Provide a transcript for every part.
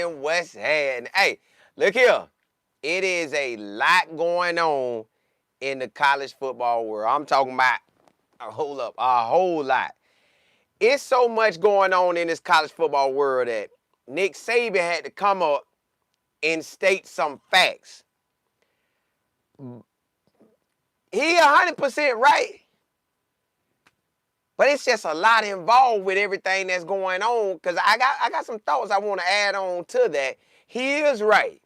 What's happening? Hey, look here. It is a lot going on in the college football world. I'm talking about a whole lot. It's so much going on in this college football world that Nick Saban had to come up and state some facts. He 100% right, but it's just a lot involved with everything that's going on. Cause I got some thoughts I want to add on to that. He is right.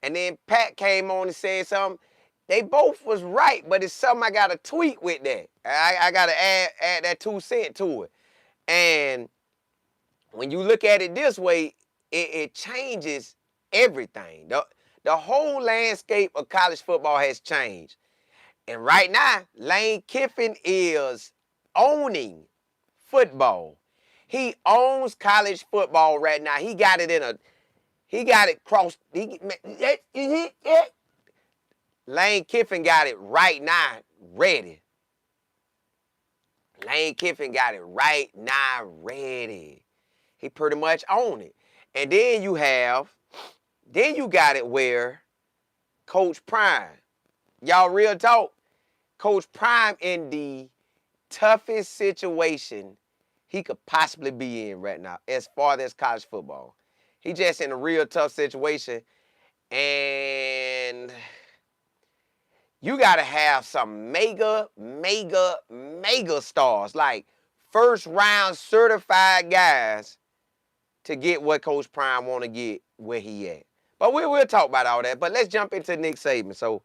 And then Pat came on and said something. They both was right, but it's something I got to tweak with that. I got to add that 2 cents to it. And when you look at it this way, it changes everything. The whole landscape of college football has changed. And right now, Lane Kiffin is owning football. He owns college football right now. He got it crossed. Lane Kiffin got it right now ready. Lane Kiffin got it right now ready. He pretty much owned it. And then you got it where Coach Prime, y'all real talk, Coach Prime in the toughest situation he could possibly be in right now as far as college football. He just in a real tough situation, and you got to have some mega stars, like first round certified guys to get what Coach Prime want to get where he at. But we'll talk about all that. But let's jump into Nick Saban. So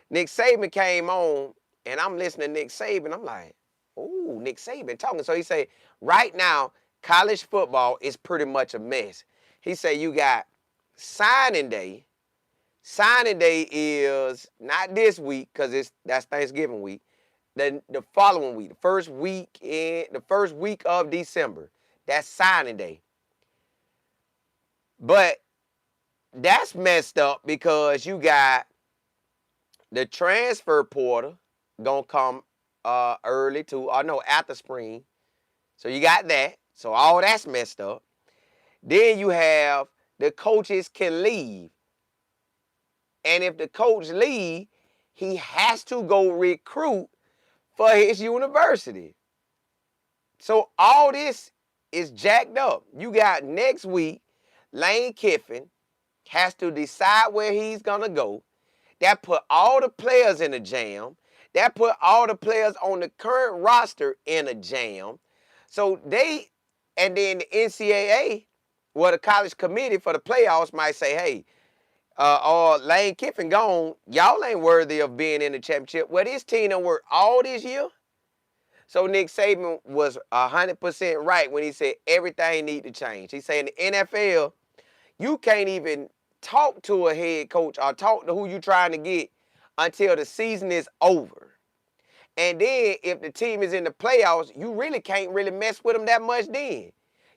Nick Saban came on, and I'm listening to Nick Saban. I'm like, ooh, Nick Saban talking. So he said, right now, college football is pretty much a mess. He said you got signing day. Signing day is not this week because that's Thanksgiving week. The following week, the first week of December, that's signing day. But that's messed up because you got the transfer portal gonna come after spring. So you got that. So all that's messed up. Then you have the coaches can leave. And if the coach leave, he has to go recruit for his university. So all this is jacked up. You got next week, Lane Kiffin has to decide where he's going to go. That put all the players in a jam. That put all the players on the current roster in a jam. So and then the NCAA, the college committee for the playoffs might say, hey, Lane Kiffin gone, y'all ain't worthy of being in the championship. Well, this team done worked all this year. So Nick Saban was 100% right when he said everything need to change. He said in the NFL, you can't even talk to a head coach or talk to who you trying to get until the season is over. And then if the team is in the playoffs, you really can't really mess with them that much then.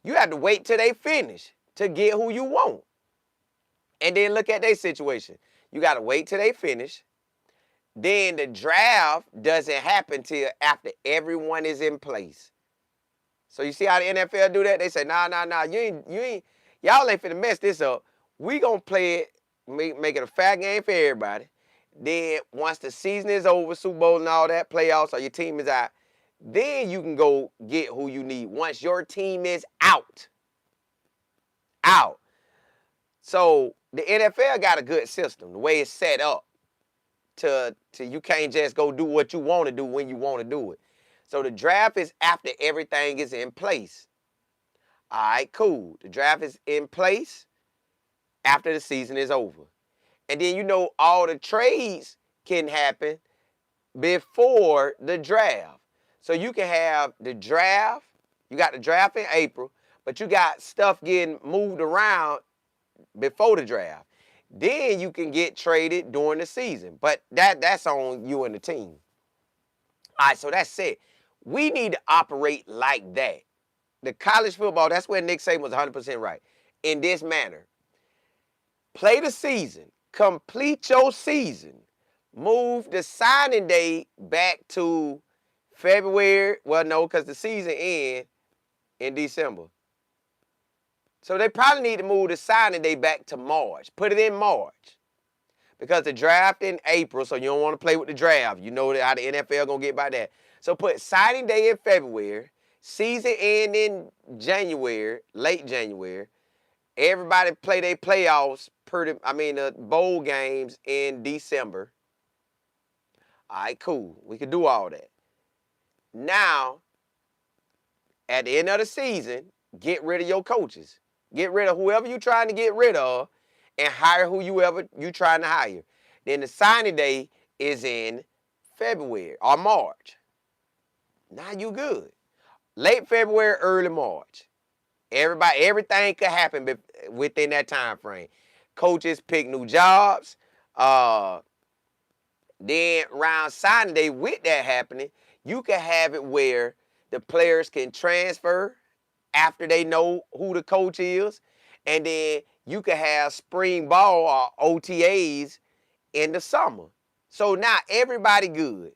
You have to wait till they finish to get who you want. And then look at their situation. You got to wait till they finish. Then the draft doesn't happen till after everyone is in place. So you see how the NFL do that? They say, nah, y'all ain't finna mess this up. We gonna play it, make it a fair game for everybody. Then once the season is over, Super Bowl and all that, playoffs, or your team is out, then you can go get who you need once your team is out. Out. So the NFL got a good system, the way it's set up to you can't just go do what you want to do when you want to do it. So the draft is after everything is in place. All right, cool. The draft is in place after the season is over. And then all the trades can happen before the draft. So you can have the draft, you got the draft in April, but you got stuff getting moved around before the draft. Then you can get traded during the season. But that's on you and the team. All right, so that's it. We need to operate like that. The college football, that's where Nick Saban was 100% right. In this manner. Play the season. Complete your season. Move the signing day back to February. Well, no, because the season ends in December. So they probably need to move the signing day back to March. Put it in March. Because the draft in April, so you don't want to play with the draft. You know how the NFL going to get by that. So put signing day in February, season end in January, late January. Everybody play their playoffs, the bowl games in December. All right, cool. We could do all that. Now, at the end of the season, get rid of your coaches. Get rid of whoever you're trying to get rid of and hire whoever you're trying to hire. Then the signing day is in February or March. Now you good. Late February, early March. Everything could happen within that time frame. Coaches pick new jobs. Then around signing day, with that happening, you can have it where the players can transfer after they know who the coach is. And then you can have spring ball or OTAs in the summer. So now everybody good.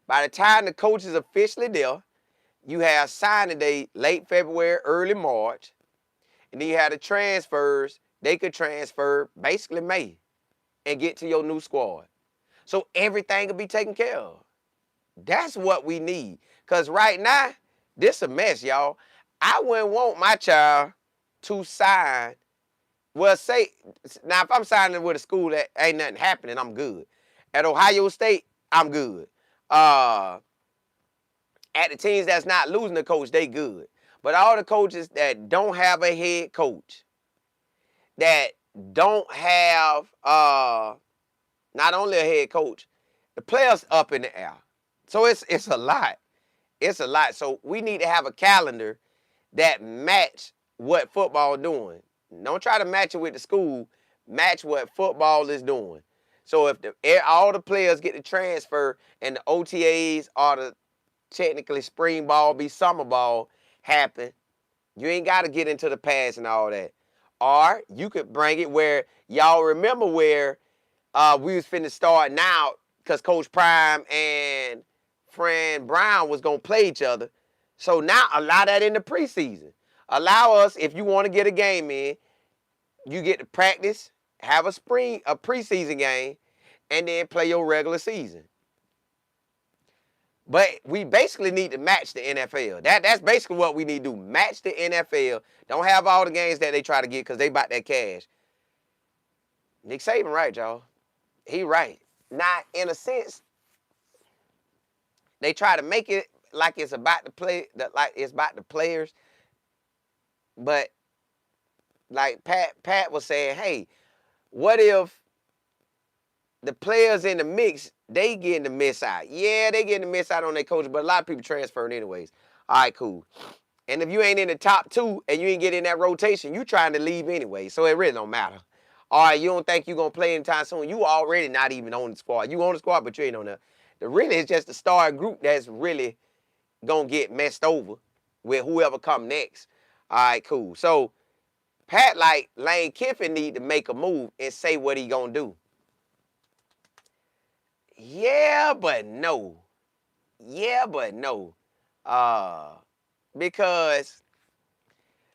By the time the coach is officially there, you have signing day late February, early March. And then you have the transfers. They could transfer basically May and get to your new squad. So everything will be taken care of. That's what we need. Because right now, this a mess, y'all. I wouldn't want my child to sign. Well, now if I'm signing with a school that ain't nothing happening, I'm good. At Ohio State, I'm good. At the teams that's not losing the coach, they good. But all the coaches that don't have a head coach, that don't have not only a head coach, the players up in the air. So it's a lot. It's a lot. So we need to have a calendar that match what football doing. Don't try to match it with the school. Match what football is doing. So if all the players get the transfer and the OTAs or the technically spring ball be summer ball happen, you ain't got to get into the pass and all that. Or you could bring it where y'all remember where we was finna start now because Coach Prime and Fran Brown was going to play each other. So now allow that in the preseason. Allow us, if you want to get a game in, you get to practice, have a preseason game, and then play your regular season. But we basically need to match the NFL. That's basically what we need to do. Match the NFL. Don't have all the games that they try to get because they bought that cash. Nick Saban right, y'all. He right. Now, in a sense, they try to make it like it's about the players. But like Pat was saying, hey, what if the players in the mix, they getting to miss out? Yeah, they getting to miss out on their coach, but a lot of people transferring anyways. All right, cool. And if you ain't in the top two and you ain't getting in that rotation, you trying to leave anyway, so it really don't matter. All right, you don't think you're going to play anytime soon. You already not even on the squad. You on the squad, but you ain't on the really, it's just the star group that's really going to get messed over with whoever come next. All right, cool. So Pat, like Lane Kiffin, need to make a move and say what he going to do. Yeah, but no. Yeah, but no. Because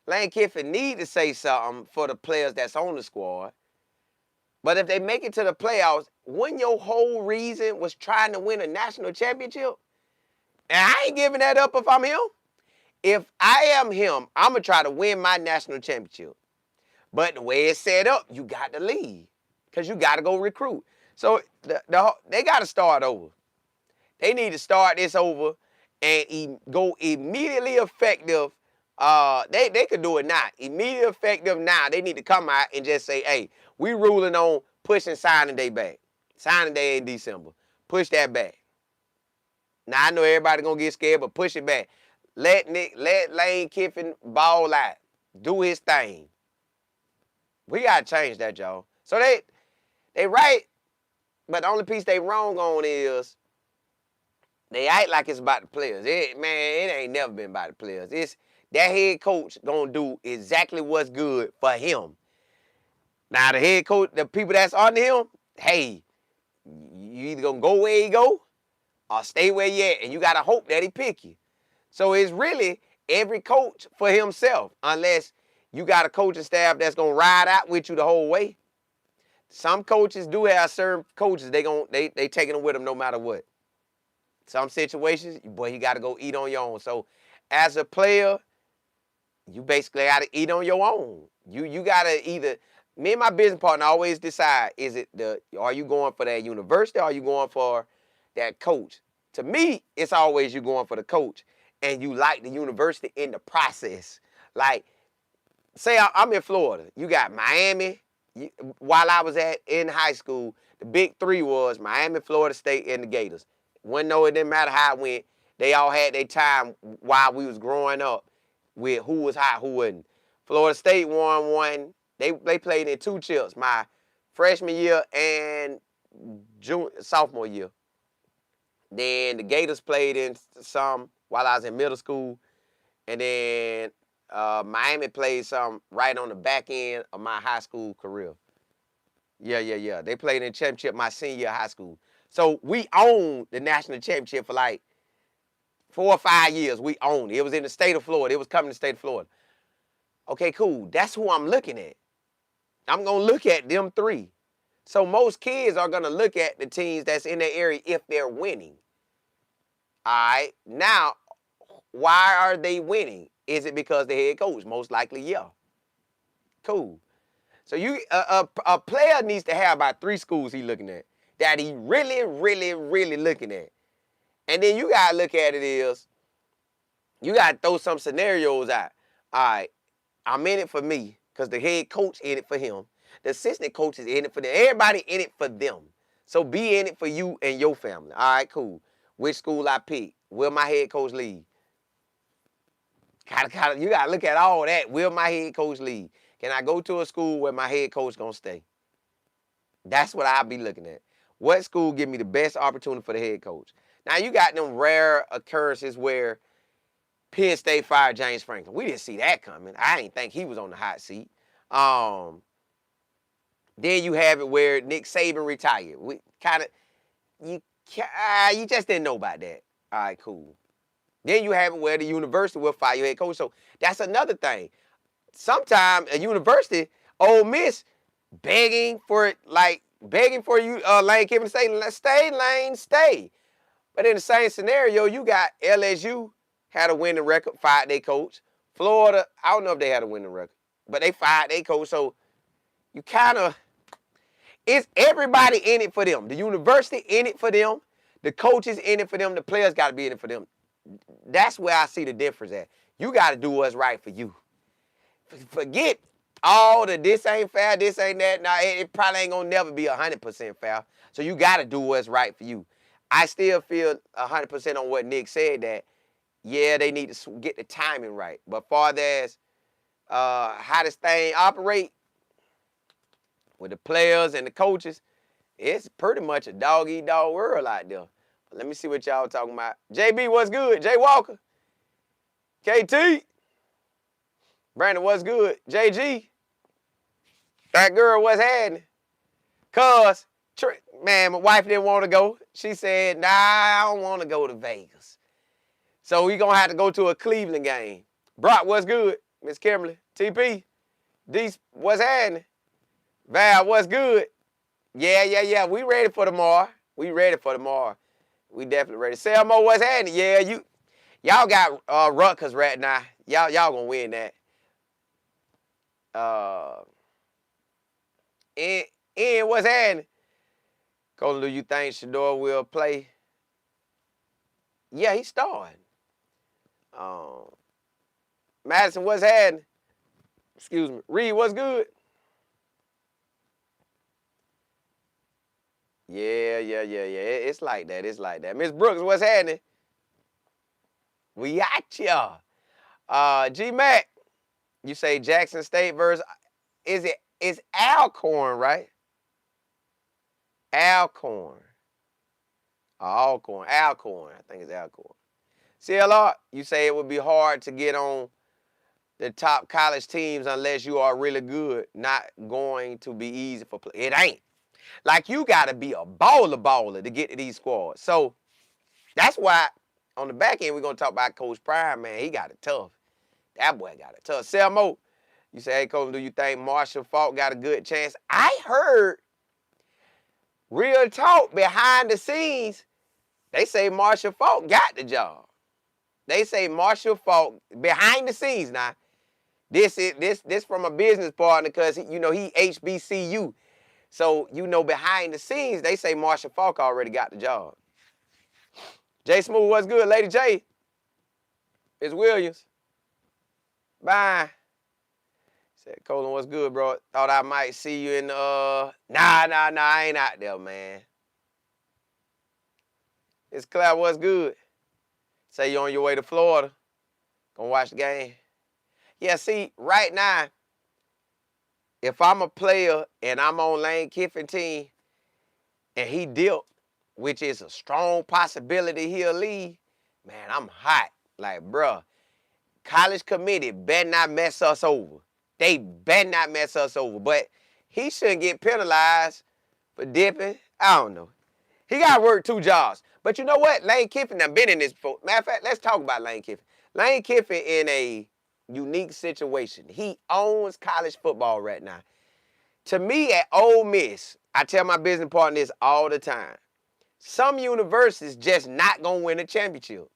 Lane Kiffin need to say something for the players that's on the squad. But if they make it to the playoffs, when your whole reason was trying to win a national championship, and I ain't giving that up if I'm him. If I am him, I'm going to try to win my national championship. But the way it's set up, you got to leave because you got to go recruit. So they got to start over. They need to start this over and go immediately effective. They could do it now. Immediately effective now. They need to come out and just say, hey, we ruling on pushing signing day back. Signing day in December. Push that back. Now, I know everybody going to get scared, but push it back. Let Lane Kiffin ball out. Do his thing. We got to change that, y'all. So they right, but the only piece they wrong on is they act like it's about the players. It ain't never been about the players. It's that head coach going to do exactly what's good for him. Now, the head coach, the people that's under him, hey, you either going to go where he go or stay where you at, and you got to hope that he pick you. So it's really every coach for himself, unless You got a coaching staff that's gonna ride out with you the whole way. Some coaches do have certain coaches, they taking them with them no matter what. Some situations, boy, you got to go eat on your own. So as a player, you basically got to eat on your own. You got to either, me and my business partner always decide, are you going for that university or are you going for that coach? To me, it's always you going for the coach and you like the university in the process. Like, say I'm in Florida. You got Miami. While I was in high school, the big three was Miami, Florida State, and the Gators. It didn't matter how it went. They all had their time while we was growing up with who was hot, who wasn't. Florida State won one. They played in 2 chips, my freshman year and sophomore year. Then the Gators played in some while I was in middle school. And then Miami played some right on the back end of my high school career. Yeah. They played in championship my senior year of high school. So we owned the national championship for like 4 or 5 years. We owned it. It was in the state of Florida. It was coming to the state of Florida. Okay, cool. That's who I'm looking at. I'm going to look at them 3. So most kids are going to look at the teams that's in their area if they're winning. All right. Now, why are they winning? Is it because the head coach? Most likely, yeah. Cool. So a player needs to have about 3 schools he's looking at that he really, really, really looking at. And then you got to look at it is, you got to throw some scenarios out. All right, I'm in it for me because the head coach in it for him. The assistant coach is in it for them. Everybody in it for them. So be in it for you and your family. All right, cool. Which school I pick? Will my head coach leave? You got to look at all that. Will my head coach leave? Can I go to a school where my head coach going to stay? That's what I'll be looking at. What school give me the best opportunity for the head coach? Now, you got them rare occurrences where Penn State fired James Franklin. We didn't see that coming. I didn't think he was on the hot seat. Then you have it where Nick Saban retired. You just didn't know about that. All right, cool. Then you have it where the university will fire your head coach. So that's another thing. Sometimes a university, Ole Miss, begging for you, Lane Kiffin to stay, Lane, stay. But in the same scenario, you got LSU had a winning record, fired their coach. Florida, I don't know if they had a winning record, but they fired their coach. So you it's everybody in it for them. The university in it for them. The coaches in it for them. The players got to be in it for them. That's where I see the difference at. You got to do what's right for you. Forget all the this ain't fair, this ain't that. Now, it probably ain't going to never be 100% fair. So you got to do what's right for you. I still feel 100% on what Nick said that, yeah, they need to get the timing right. But far as how this thing operate with the players and the coaches, it's pretty much a dog-eat-dog world out there. Let me see what y'all talking about. JB, what's good? Jay Walker. KT. Brandon, what's good? JG. That girl, what's happening? Cuz, man, my wife didn't want to go. She said, nah, I don't want to go to Vegas. So we going to have to go to a Cleveland game. Brock, what's good? Miss Kimberly. TP. D, what's happening? Val, what's good? Yeah. We ready for tomorrow. We definitely ready. Selmo, what's happening? Yeah, y'all got Rutgers right now. Y'all gonna win that. Ian, what's happening? Colin, do you think Shador will play? Yeah, he's starting. Madison, what's happening? Excuse me. Reed, what's good? Yeah. It's like that. Miss Brooks, what's happening? We at ya. G-Mac, you say Jackson State versus, it's Alcorn, right? Alcorn. Alcorn. I think it's Alcorn. CLR, you say it would be hard to get on the top college teams unless you are really good. Not going to be easy for play. It ain't. Like, you got to be a baller to get to these squads. So that's why on the back end we're going to talk about Coach Prime, man. He got it tough. That boy got it tough. Selmo, You say, hey, Coach, do you think Marshall Faulk got a good chance? I heard real talk behind the scenes. They say Marshall Faulk got the job. They say Marshall Faulk behind the scenes now. This from a business partner because he HBCU. So behind the scenes they say Marshall Faulk already got the job. Jay Smooth, what's good, Lady J? It's Williams. Bye. Said Colin, what's good, bro? Thought I might see you in nah, I ain't out there, man. It's Claire, what's good? Say you on your way to Florida. Gonna watch the game. Yeah, see, right now, if I'm a player and I'm on Lane Kiffin team and he dipped, which is a strong possibility he'll leave, man, I'm hot. Like, bruh, college committee better not mess us over. They better not mess us over. But he shouldn't get penalized for dipping. I don't know. He got to work 2 jobs. But you know what? Lane Kiffin done been in this before. Matter of fact, let's talk about Lane Kiffin. Lane Kiffin in a unique situation. He owns college football right now. To me, at Ole Miss, I tell my business partner this all the time. Some universities just not going to win a championship.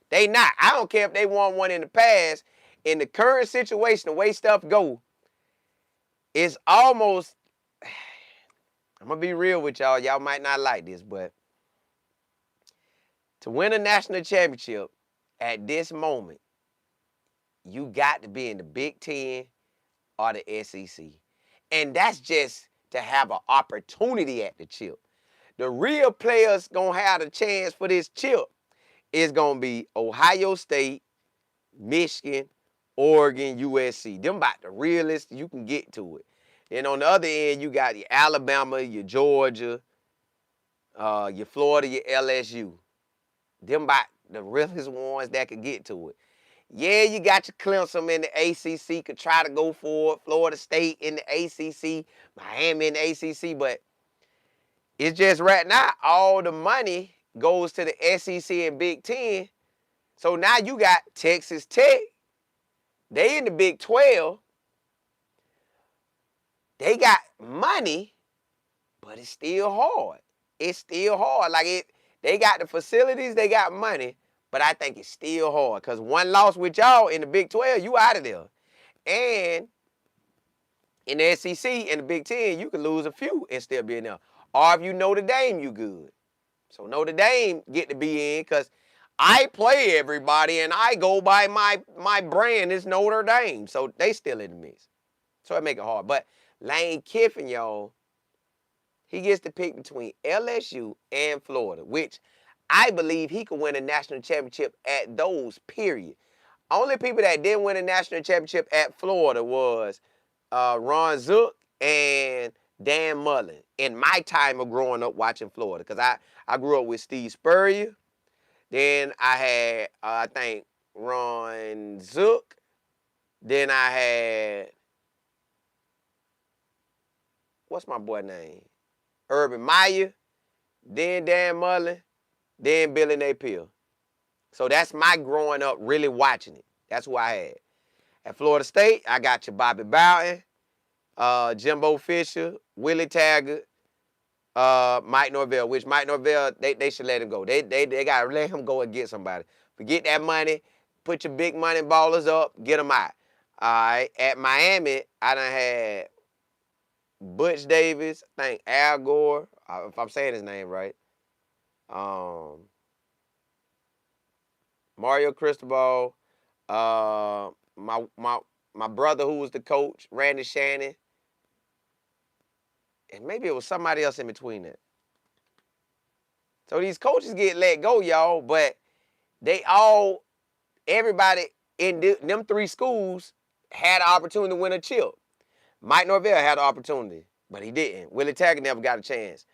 They not. I don't care if they won one in the past. In the current situation, the way stuff go, it's almost, I'm going to be real with y'all. Y'all might not like this, but to win a national championship at this moment, you got to be in the Big Ten or the SEC. And that's just to have an opportunity at the chip. The real players going to have a chance for this chip is going to be Ohio State, Michigan, Oregon, USC. Them about the realest you can get to it. And on the other end, you got your Alabama, your Georgia, your Florida, your LSU. Them about the realest ones that can get to it. Yeah, you got your Clemson in the ACC, could try to go for it. Florida State in the ACC, Miami in the ACC, but it's just right now, all the money goes to the SEC and Big Ten. So now you got Texas Tech. They in the Big 12. They got money, but it's still hard. It's still hard. They got the facilities, they got money, but I think it's still hard because one loss with y'all in the Big 12, you out of there. And in the SEC and the Big 10, you can lose a few and still be in there. Or if you Notre Dame, you good. So Notre Dame get to be in because I play everybody and I go by my brand is Notre Dame. So they still in the mix. So it make it hard. But Lane Kiffin, y'all, he gets to pick between LSU and Florida, which I believe he could win a national championship at those, period. Only people that didn't win a national championship at Florida was Ron Zook and Dan Mullen in my time of growing up watching Florida. Because I grew up with Steve Spurrier. Then I had, I think, Ron Zook. Then I had, what's my boy name? Urban Meyer. Then Dan Mullen. Then Billy Napier. So that's my growing up really watching it. That's who I had. At Florida State, I got your Bobby Bowden, Jimbo Fisher, Willie Taggart, Mike Norvell, which Mike Norvell, they should let him go. They got to let him go and get somebody. Forget that money. Put your big money ballers up. Get them out. All right. At Miami, I done had Butch Davis, I think Al Gore, if I'm saying his name right. Mario Cristobal, my brother who was the coach, Randy Shannon, and maybe it was somebody else in between that. So these coaches get let go, y'all, but everybody in them 3 schools had an opportunity to win a chip. Mike Norvell had an opportunity, but he didn't. Willie Taggart never got a chance.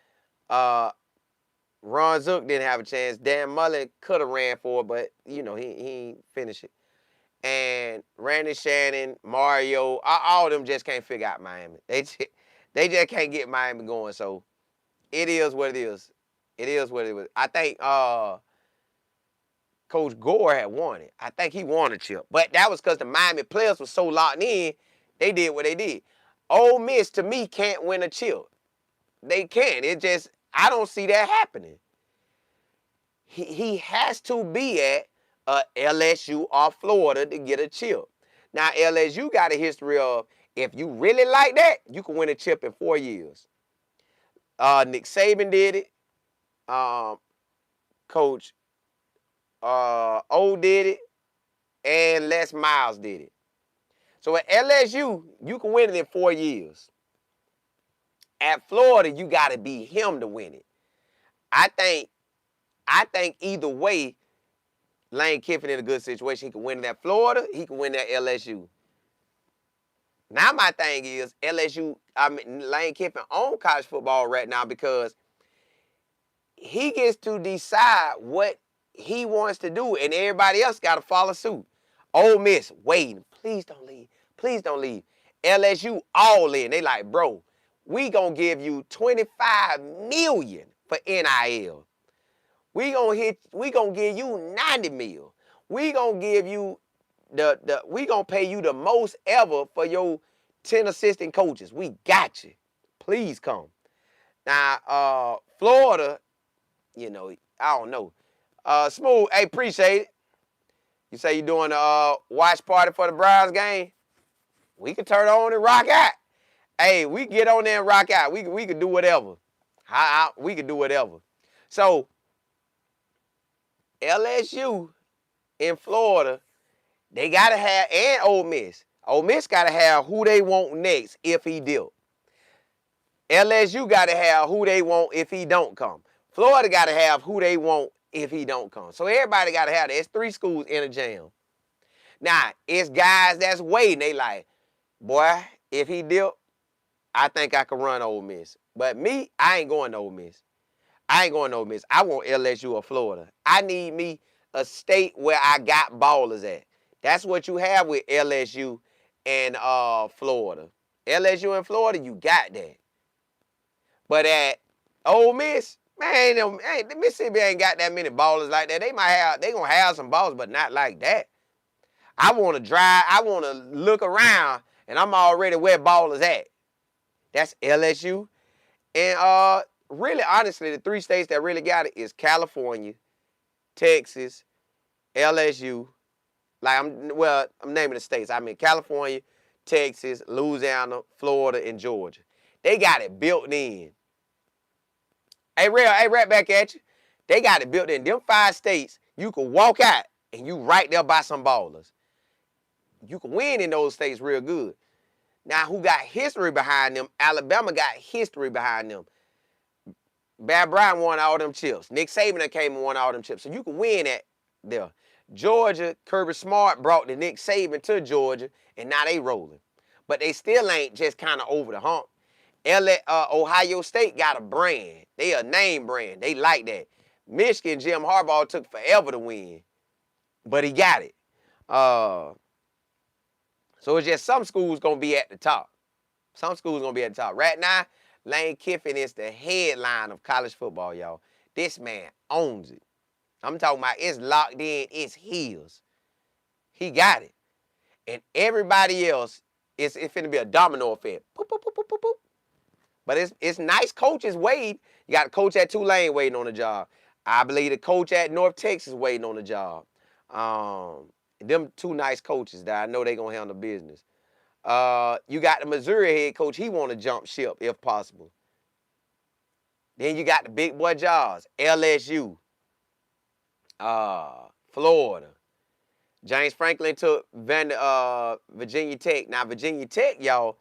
Ron Zook didn't have a chance. Dan Mullen could have ran for it, but, he ain't finished it. And Randy Shannon, Mario, all of them just can't figure out Miami. They just can't get Miami going. So it is what it is. It is what it was. I think Coach Gore had won it. I think he won a chip. But that was because the Miami players were so locked in, They did what they did. Ole Miss, to me, can't win a chip. They can't. It just, I don't see that happening. He has to be at LSU or Florida to get a chip. Now, LSU got a history of, if you really like that, you can win a chip in 4 years. Nick Saban did it. Coach O did it. And Les Miles did it. So at LSU, you can win it in 4 years. At Florida, you got to be him to win it. I think either way, Lane Kiffin in a good situation. He can win it at Florida. He can win it at LSU. Now my thing is LSU. Lane Kiffin owns college football right now because he gets to decide what he wants to do, and everybody else got to follow suit. Ole Miss waiting. Please don't leave. Please don't leave. LSU all in. They like, bro, we gonna give you $25 million for NIL. We gonna give you $90 million. We gonna give you we gonna pay you the most ever for your 10 assistant coaches. We got you. Please come. Now, Florida, I don't know. Smooth, hey, appreciate it. You say you're doing a watch party for the Browns game? We can turn on and rock out. Hey, we get on there and rock out. We can do whatever. We can do whatever. So, LSU in Florida, they got to have, and Ole Miss. Ole Miss got to have who they want next if he do. LSU got to have who they want if he don't come. Florida got to have who they want if he don't come. So everybody got to have that. It's 3 schools in a jam. Now, it's guys that's waiting. They like, boy, if he dip, I think I can run Ole Miss. But me, I ain't going to Ole Miss. I want LSU or Florida. I need me a state where I got ballers at. That's what you have with LSU and Florida. LSU and Florida, you got that. But at Ole Miss, man, Mississippi ain't got that many ballers like that. They gonna have some ballers, but not like that. I want to drive. I want to look around, and I'm already where ballers at. That's LSU, and really, honestly, the 3 states that really got it is California, Texas, LSU. I'm naming the states. I mean California, Texas, Louisiana, Florida, and Georgia. They got it built in. Hey, right back at you. They got it built in. Them 5 states, you can walk out and you right there by some ballers. You can win in those states real good. Now, who got history behind them? Alabama got history behind them. Bad Bryant won all them chips. Nick Saban came and won all them chips. So you can win at there. Georgia, Kirby Smart brought the Nick Saban to Georgia, and now they rolling. But they still ain't just kind of over the hump. Ohio State got a brand. They a name brand. They like that. Michigan, Jim Harbaugh took forever to win, but he got it. So it's just some schools going to be at the top. Some schools going to be at the top. Right now, Lane Kiffin is the headline of college football, y'all. This man owns it. I'm talking about it's locked in, it's his. He got it. And everybody else, it's finna be a domino effect. Boop, boop, boop, boop, boop, boop. But it's nice coaches waiting. You got a coach at Tulane waiting on the job. I believe the coach at North Texas waiting on the job. Them 2 nice coaches that I know they going to handle business. You got the Missouri head coach. He want to jump ship if possible. Then you got the big boy jobs. LSU. Florida. James Franklin took Virginia Tech. Now, Virginia Tech, y'all,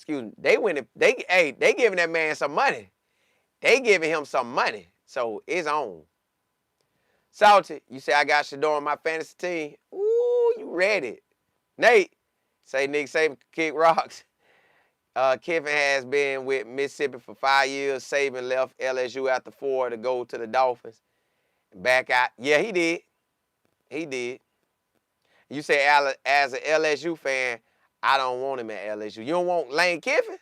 they giving that man some money. They giving him some money. So it's on. Salty, you say I got Shador on my fantasy team. Ooh, you ready. Nate, say Nick Saban kick rocks. Kiffin has been with Mississippi for 5 years. Saban left LSU after 4 to go to the Dolphins. Back out. Yeah, he did. He did. You say as an LSU fan, I don't want him at LSU. You don't want Lane Kiffin?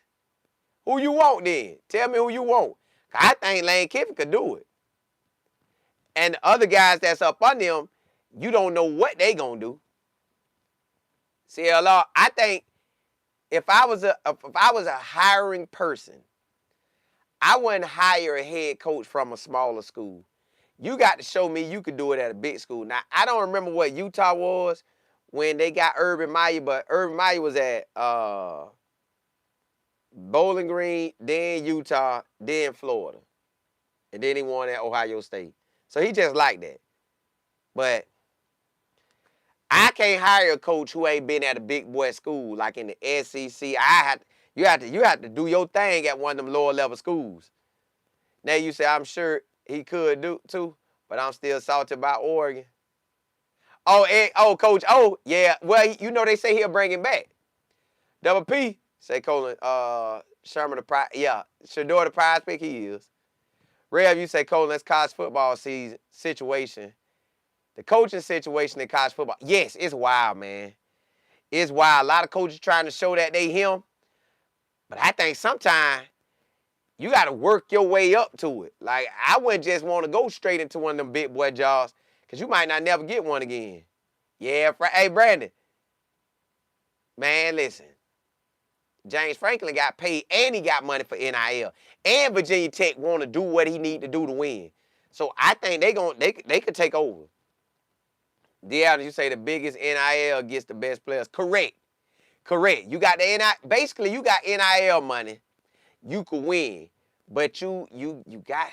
Who you want then? Tell me who you want. I think Lane Kiffin could do it. And the other guys that's up under him, you don't know what they going to do. CLR, I think if I was a hiring person, I wouldn't hire a head coach from a smaller school. You got to show me you could do it at a big school. Now, I don't remember what Utah was when they got Urban Meyer, but Urban Meyer was at Bowling Green, then Utah, then Florida. And then he won at Ohio State. So he just like that. But I can't hire a coach who ain't been at a big boy school like in the SEC. You have to do your thing at one of them lower level schools. Now you say I'm sure he could do too, but I'm still salty about Oregon. Coach. Oh, yeah. Well, they say he'll bring him back. Double P say Colin. Sherman the prize. Yeah, Shador the prize pick. He is. Rev, you say Colin. That's college football season situation. The coaching situation in college football. Yes, it's wild, man. It's wild. A lot of coaches trying to show that they him, but I think sometimes you got to work your way up to it. Like, I wouldn't just want to go straight into one of them big boy jobs because you might not never get one again. Yeah, hey, Brandon. Man, listen. James Franklin got paid and he got money for NIL. And Virginia Tech want to do what he need to do to win. So I think they could take over. Deion, you say the biggest NIL gets the best players. Correct. You got the NIL. Basically, you got NIL money. You could win. But you got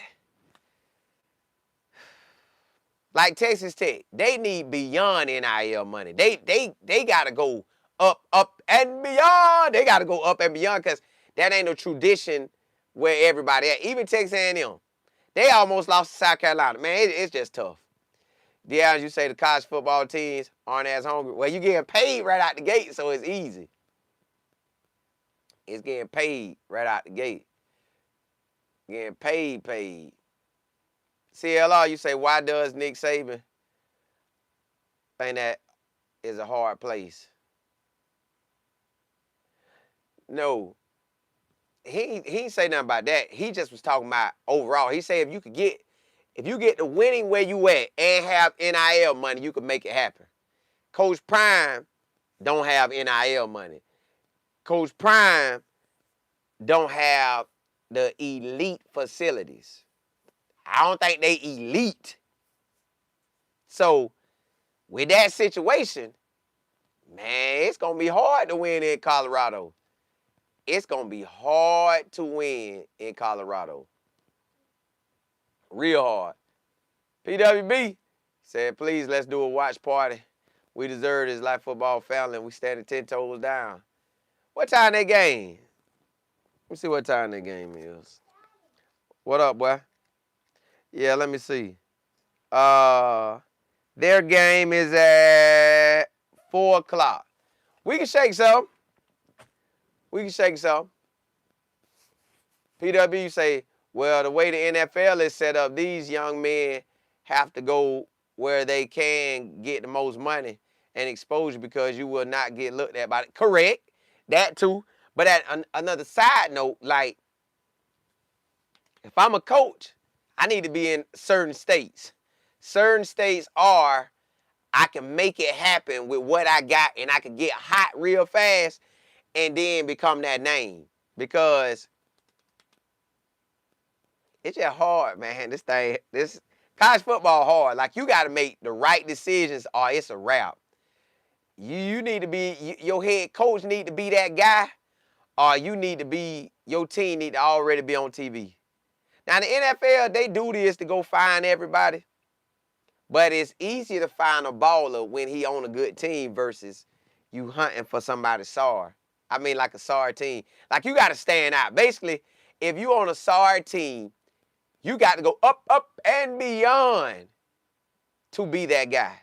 like Texas Tech. They need beyond NIL money. They gotta go up and beyond. They gotta go up and beyond because that ain't no tradition where everybody at. Even Texas A&M. They almost lost to South Carolina. Man, it's just tough. Yeah, as you say, the college football teams aren't as hungry. Well, you getting paid right out the gate, so it's easy. It's getting paid right out the gate. Getting paid. CLR, you say, why does Nick Saban think that is a hard place? No. He ain't say nothing about that. He just was talking about overall. He said if you get the winning where you at and have NIL money, you can make it happen. Coach Prime don't have NIL money. Coach Prime don't have the elite facilities. I don't think they elite. So with that situation, man, it's going to be hard to win in Colorado. It's going to be hard to win in Colorado. Real hard. PWB said, please, let's do a watch party. We deserve this like football family, and we standing 10 toes down. What time that game? Let me see what time that game is. What up, boy? Yeah, let me see. Their game is at 4 o'clock. We can shake some. PW say, well, the way the NFL is set up, these young men have to go where they can get the most money and exposure because you will not get looked at by it. Correct. That too. But at another side note, like, if I'm a coach, I need to be in certain states. Certain states are, I can make it happen with what I got and I can get hot real fast and then become that name. Because it's just hard, man. This college football hard. Like, you got to make the right decisions or it's a wrap. You need to be, your head coach need to be that guy, or your team need to already be on TV. Now, the NFL, they do this to go find everybody, but it's easier to find a baller when he on a good team versus you hunting for somebody's SAR. I mean, like a SAR team. Like, you got to stand out. Basically, if you on a SAR team, you got to go up and beyond to be that guy.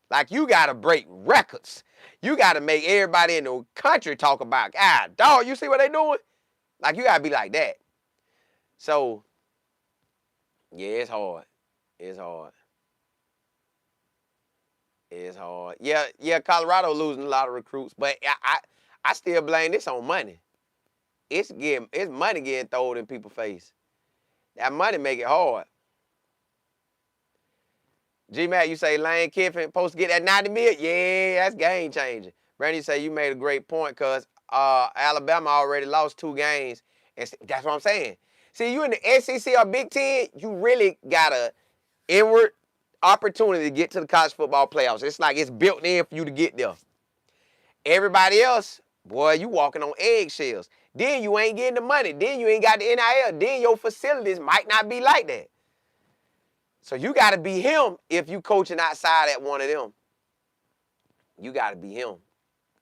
Like, you got to break records. You got to make everybody in the country talk about, God, dog, you see what they doing? Like, you got to be like that. So, yeah, it's hard. Yeah, Colorado losing a lot of recruits, but I still blame this on money. It's money getting thrown in people's face. That money make it hard. G-Mac, you say Lane Kiffin supposed to get that $90 million? Yeah, that's game changing. Brandon, you say you made a great point because Alabama already lost 2 games. And that's what I'm saying. See, you in the SEC or Big Ten, you really got a inward opportunity to get to the college football playoffs. It's like it's built in for you to get there. Everybody else, boy, you walking on eggshells. Then you ain't getting the money. Then you ain't got the NIL. Then your facilities might not be like that. So you got to be him if you coaching outside at one of them. You got to be him.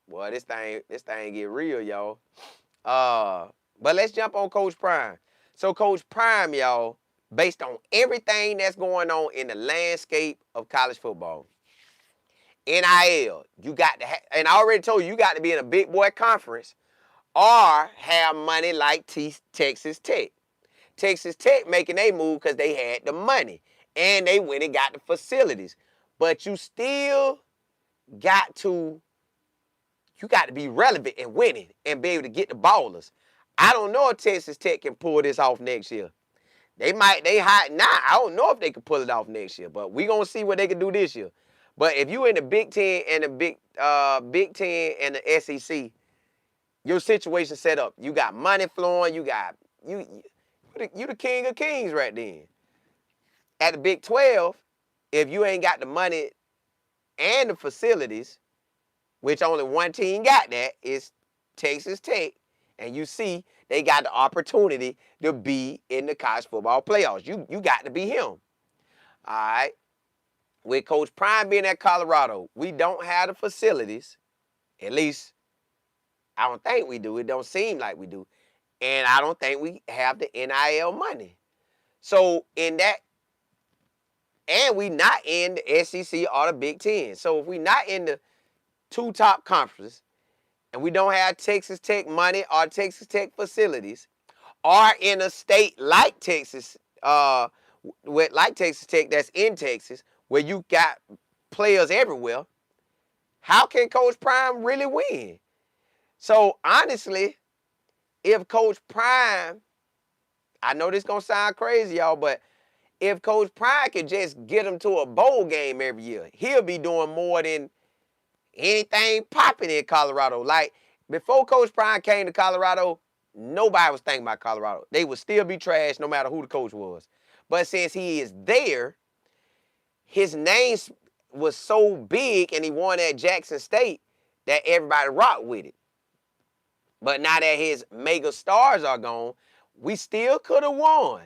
Boy, this thing get real, y'all. But let's jump on Coach Prime. So Coach Prime, y'all, based on everything that's going on in the landscape of college football, NIL, you got to and I already told you, you got to be in a big boy conference or have money like Texas Tech. Texas Tech making a move because they had the money and they went and got the facilities. But you still got to be relevant and winning and be able to get the ballers. I don't know if Texas Tech can pull this off next year. They hot now. I don't know if they can pull it off next year, but we gonna see what they can do this year. But if you in the Big Ten and the Big Ten and the SEC, your situation set up. You got money flowing. You the king of kings right then. At the Big 12, if you ain't got the money and the facilities, which only one team got that, is Texas Tech, and you see they got the opportunity to be in the college football playoffs. You got to be him. All right. With Coach Prime being at Colorado, we don't have the facilities. At least, I don't think we do. It don't seem like we do. And I don't think we have the NIL money. So in that, and we not in the SEC or the Big Ten. So if we not in the 2 top conferences, and we don't have Texas Tech money or Texas Tech facilities, or in a state like Texas, like Texas Tech that's in Texas, where you got players everywhere, how can Coach Prime really win? So honestly, if Coach Prime, I know this gonna sound crazy, y'all, but if Coach Prime could just get them to a bowl game every year, he'll be doing more than anything popping in Colorado. Like, before Coach Prime came to Colorado, nobody was thinking about Colorado. They would still be trash no matter who the coach was. But since he is there, his name was so big and he won at Jackson State that everybody rocked with it. But now that his mega stars are gone, we still could have won.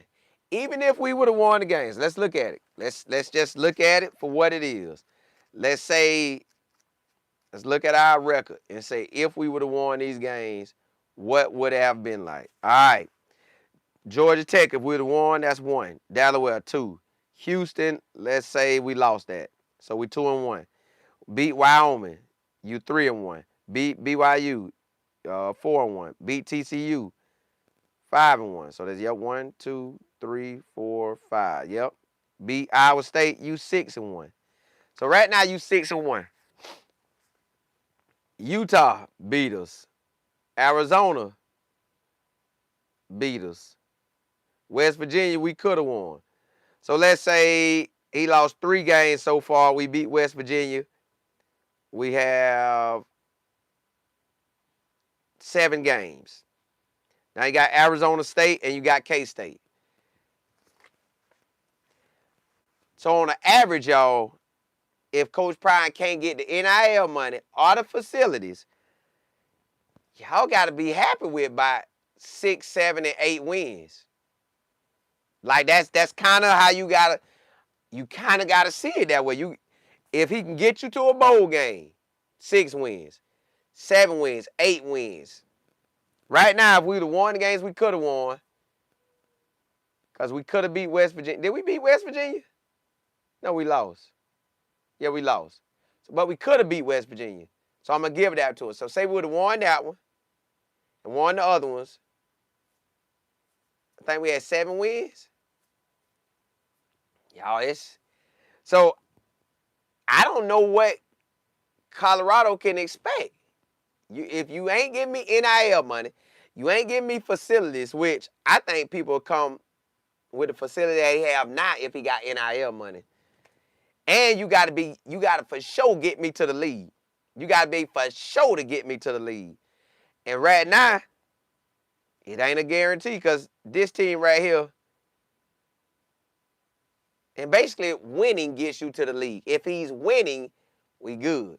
Even if we would have won the games. Let's look at it. Let's just look at it for what it is. Let's look at our record and say, if we would have won these games, what would it have been like? All right. Georgia Tech, if we would have won, that's 1. Delaware, 2. Houston, let's say we lost that. So we 2-1. Beat Wyoming, you 3-1. Beat BYU, 4-1. Beat TCU, 5-1. So there's 1, 2, 3, 4, 5. Yep. Beat Iowa State, you 6-1. So right now you 6-1. Utah beat us. Arizona beat us. West Virginia, we could have won. So let's say he lost 3 games so far. We beat West Virginia. We have 7 games. Now you got Arizona State and you got K-State. So on the average, y'all, if Coach Prime can't get the NIL money or the facilities, y'all got to be happy with about 6, 7, and 8 wins. Like that's kind of how you kind of gotta see it that way. If he can get you to a bowl game, 6 wins, 7 wins, 8 wins. Right now, if we'd have won the games we could have won, because we could have beat West Virginia. Did we beat West Virginia? No, we lost. Yeah, we lost. But we could have beat West Virginia. So I'm going to give that to us. So say we would have won that one and won the other ones. I think we had 7 wins. Y'all, so I don't know what Colorado can expect. If you ain't giving me NIL money, you ain't giving me facilities, which I think people will come with the facility that he have now if he got NIL money. And you gotta for sure get me to the league. You gotta be for sure to get me to the league. And right now, it ain't a guarantee because this team right here, and basically winning gets you to the league. If he's winning, we good.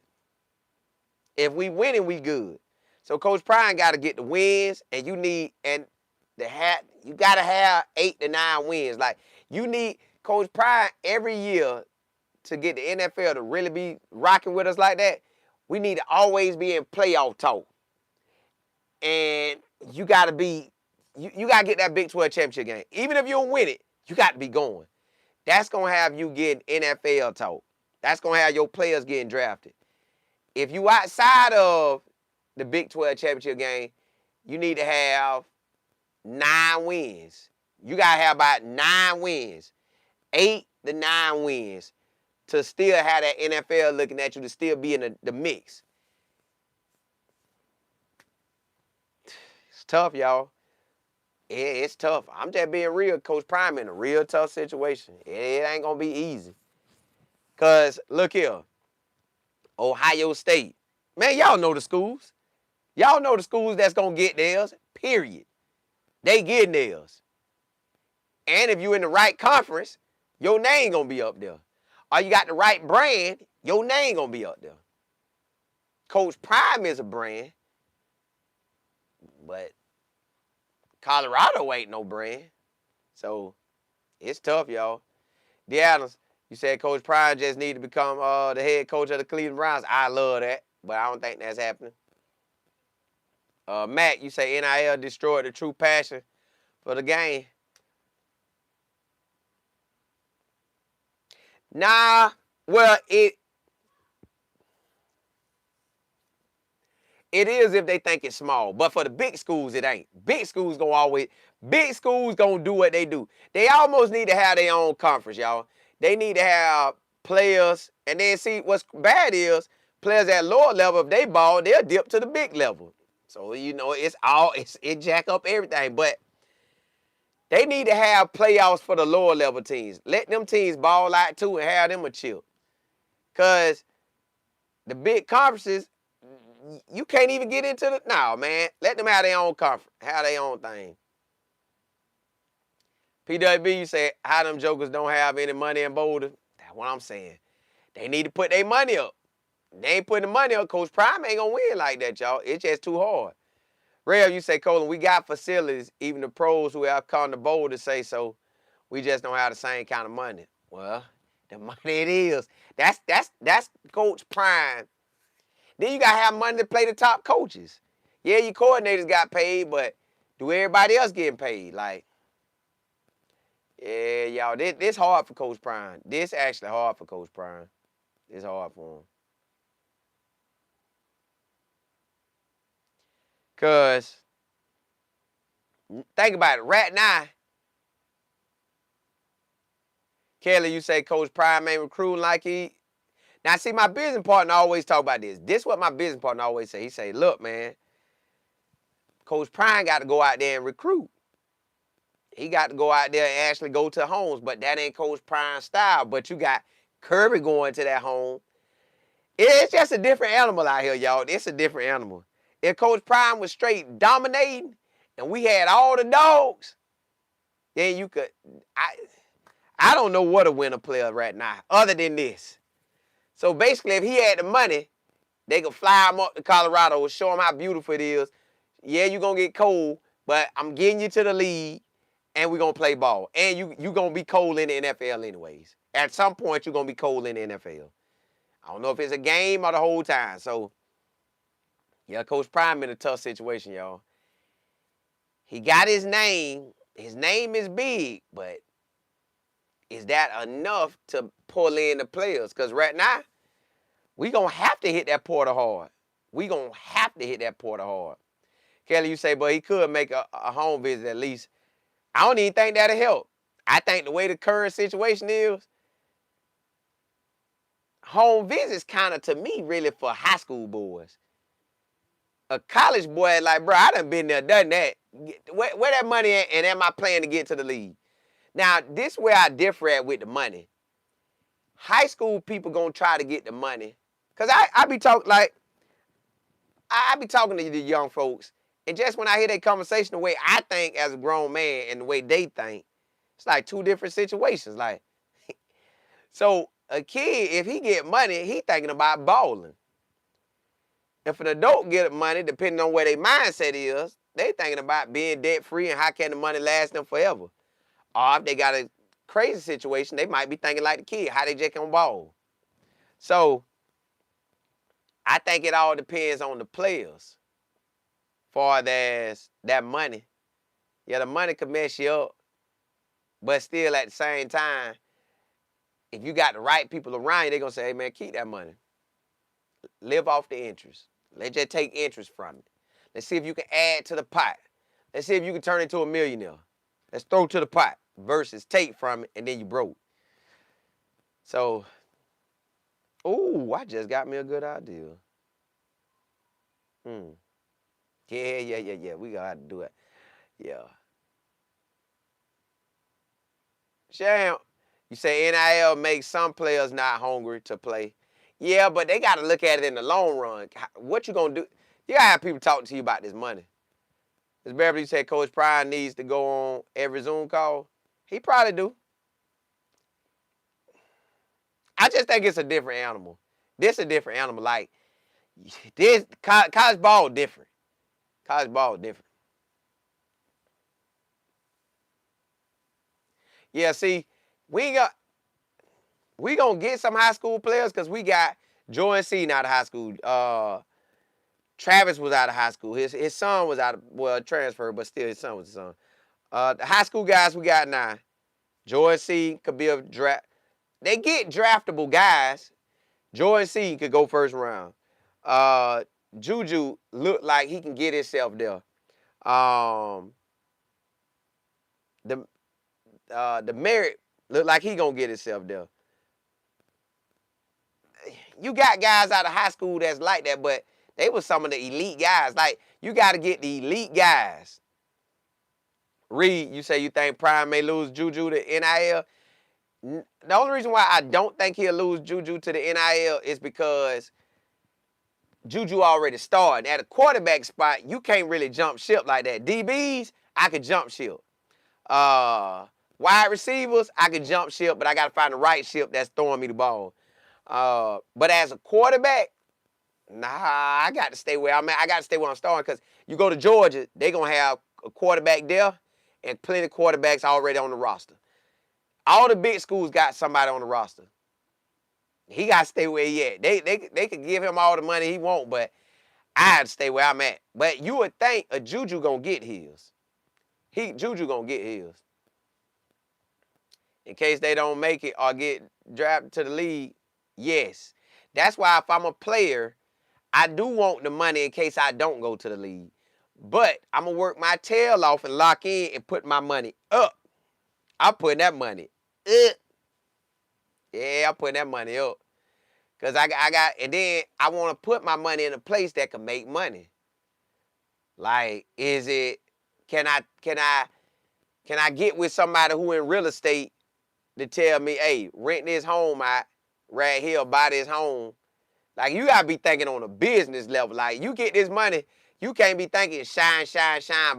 If we winning, we good. So Coach Prime got to get the wins, and you got to have 8 to 9 wins. Like you need Coach Prime every year to get the NFL to really be rocking with us like that. We need to always be in playoff talk, and you got to be, you got to get that Big 12 championship game. Even if you don't win it, you got to be going. That's gonna have you getting NFL talk. That's gonna have your players getting drafted. If you outside of the Big 12 championship game, you need to have 9 wins. You gotta have about 9 wins, 8 to 9 wins to still have that NFL looking at you, to still be in the mix. It's tough, y'all. It's tough. I'm just being real. Coach Prime in a real tough situation. It ain't gonna be easy. Cause look here, Ohio State. Man, y'all know the schools. Y'all know the schools that's going to get theirs, period. They getting theirs. And if you in the right conference, your name going to be up there. Or you got the right brand, your name going to be up there. Coach Prime is a brand, but Colorado ain't no brand. So it's tough, y'all. Deanna, you said Coach Prime just need to become the head coach of the Cleveland Browns. I love that, but I don't think that's happening. Matt, you say NIL destroyed the true passion for the game. Nah, well, it is if they think it's small. But for the big schools, it ain't. Big schools gonna do what they do. They almost need to have their own conference, y'all. They need to have players, and then see what's bad is players at lower level, if they ball, they'll dip to the big level. So, it jack up everything. But they need to have playoffs for the lower level teams. Let them teams ball out too and have them a chip. Because the big conferences, you can't even get into the... No, man. Let them have their own conference. Have their own thing. PWB, you say, how them jokers don't have any money in Boulder? That's what I'm saying. They need to put their money up. They ain't putting the money up. Coach Prime ain't going to win like that, y'all. It's just too hard. Rev, you say, Colin, we got facilities. Even the pros who have come to Boulder say so. We just don't have the same kind of money. Well, the money it is. That's Coach Prime. Then you got to have money to play the top coaches. Yeah, your coordinators got paid, but do everybody else getting paid? Like, yeah, y'all, this hard for Coach Prime. This actually hard for Coach Prime. It's hard for him. Because, think about it. Right now, Kelly, you say Coach Prime ain't recruiting like he... Now, see, my business partner always talk about this. This is what my business partner always say. He say, look, man, Coach Prime got to go out there and recruit. He got to go out there and actually go to homes, but that ain't Coach Prime's style. But you got Kirby going to that home. It's just a different animal out here, y'all. It's a different animal. If Coach Prime was straight dominating and we had all the dogs, then you could... I don't know what a winner player right now other than this. So basically, if he had the money, they could fly him up to Colorado and show him how beautiful it is. Yeah, you're going to get cold, but I'm getting you to the league, and we're going to play ball. And you're going to be cold in the NFL anyways. At some point, you're going to be cold in the NFL. I don't know if it's a game or the whole time. So, yeah, Coach Prime in a tough situation, y'all. He got his name. His name is big, but is that enough to pull in the players? Because right now, we going to have to hit that portal hard. We going to have to hit that portal hard. Kelly, you say, but he could make a home visit at least. I don't even think that'll help. I think the way the current situation is, home visits kind of, to me, really for high school boys. A college boy, like, bro, I done been there, done that. Where that money at, and am I playing to get to the league? Now, this where I differ at with the money. High school people going to try to get the money. Because I be talking, like, I be talking to the young folks, and just when I hear that conversation, the way I think as a grown man and the way they think, it's like two different situations. Like, so a kid, if he get money, he thinking about balling. If an adult get money, depending on where their mindset is, they thinking about being debt free and how can the money last them forever. Or if they got a crazy situation, they might be thinking like the kid, how they just can ball. So I think it all depends on the players. Far as that money, yeah, the money could mess you up, but still at the same time, if you got the right people around you, they're gonna say, hey man, keep that money. Live off the interest. Let's just take interest from it. Let's see if you can add to the pot. Let's see if you can turn into a millionaire. Let's throw to the pot versus take from it and then you broke. So, ooh, I just got me a good idea. Yeah. We gotta do it. Yeah. Sham, you say NIL makes some players not hungry to play. Yeah, but they got to look at it in the long run. What you going to do? You got to have people talking to you about this money. As Beverly said, Coach Pryor needs to go on every Zoom call. He probably do. I just think it's a different animal. This a different animal. Like, this college ball different. College ball different. Yeah, see, we gonna get some high school players because we got Jordan Seaton out of high school. Travis was out of high school. His son was out of, well, transferred, but still his son was his son. The high school guys we got now, Jordan Seaton could be a draft. They get draftable guys. Jordan Seaton could go first round. Juju looked like he can get himself there. The Merritt looked like he gonna get himself there. You got guys out of high school that's like that, but they were some of the elite guys. Like, you got to get the elite guys. Reed, you say you think Prime may lose Juju to NIL. The only reason why I don't think he'll lose Juju to the NIL is because Juju already started. At a quarterback spot, you can't really jump ship like that. DBs, I could jump ship. Wide receivers, I could jump ship, but I got to find the right ship that's throwing me the ball. But as a quarterback, nah, I got to stay where I'm at. I got to stay where I'm starting because you go to Georgia, they're going to have a quarterback there and plenty of quarterbacks already on the roster. All the big schools got somebody on the roster. He got to stay where he at. They could give him all the money he want, but I had to stay where I'm at. But you would think a Juju going to get his. Juju going to get his. In case they don't make it or get drafted to the league, yes. That's why if I'm a player, I do want the money in case I don't go to the league. But I'm going to work my tail off and lock in and put my money up. I'm putting that money up. Yeah, I'm putting that money up. Because I got, and then I want to put my money in a place that can make money. Like, can I get with somebody who in real estate to tell me, hey, rent this home out right here, buy this home. Like, you got to be thinking on a business level. Like, you get this money, you can't be thinking shine,